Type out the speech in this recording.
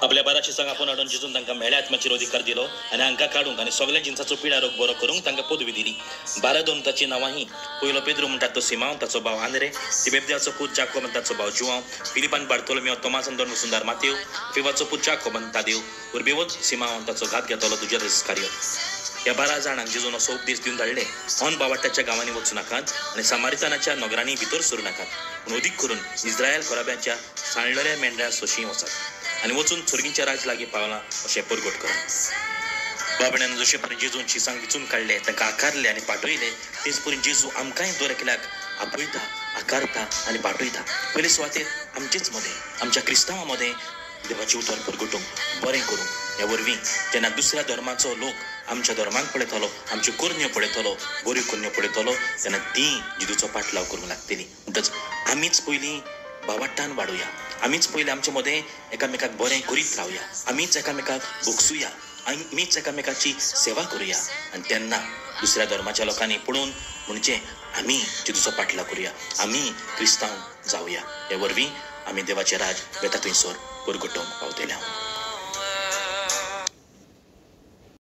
आपल्या बाराशी संग आपण हाडून जिजून तांकां मेळ्या आत्म्याचेर अधिकार दिलो आनी हांकां काडूंक आनी सगळ्या जिन्साचो पिडा रोग बरो करूंक तांकां पदवी दिली. 12 दोमताची नांवां ही पयलो पेद्रू म्हणटात तो सिमांव, ताचो भाव आंद्रे, तिबेब्द्याचो पूत जाकोब आनी ताचो भाव जुआंव, फिलिपान बार्तोलोमेव, तोमास आनी दोन वसुंदार मातेव, फिवाचो पूत जाकोब आनी तादेव, उर्बेवोत सिमांव आनी ताचो घात घेतलो दुजर इस्कारियोत. ह्या 12 जाणांक जेजून असो उपदेश दिवन धाडले, ऑन बावाटाच्या गांवांनी वचूं नाकात आनी सामारितानाच्या नगरांनी भितर सरूं नाकात, पूण अदीक करून इस्रायल खोराब्याच्या साणलेल्या मेंढऱ्या सोशी वचात आनी वचून सुर्गींच्या राज लागीं पावलां अशें परगट कर. बाबड्यान जशे परेन जेजून सांग विचून काडले, तांकां आकारले आनी पाठयले, तेच परेन जेजू आमकांय दरेकल्याक आपयता, आकारता आनी पाठयता. पयले सुवातेर आमचेच मदें, आमच्या क्रिस्तांवां मदें देवाची उतर परगटूंक, बरें करूंक. ह्या वरवीं जेन्ना दुसऱ्या धर्माचो लोक आमच्या धर्मांक पळयतलो, आमच्यो करण्यो पळयतलो, बऱ्यो करण्यो पळयतलो, तेन्ना ती जेजूचो पाटलाव करूंक लागतली. म्हणटच आमीच पयलीं भावाठान वाडुया, आमीच पयलीं आमचे मदें एकामेकाक बरें करीत रावया, आमीच एकामेकाक भोगसुया, आमीच एकामेकाची सेवा करुया आनी तेन्ना दुसऱ्या धर्माच्या लोकांनी पळोवन म्हणजे आमी जेजूचो पाटलाव करुया, आमी क्रिस्तांव जावया. हे वरवीं आमी देवाचें राज बेता थंयसर परगटोवंक पावतले.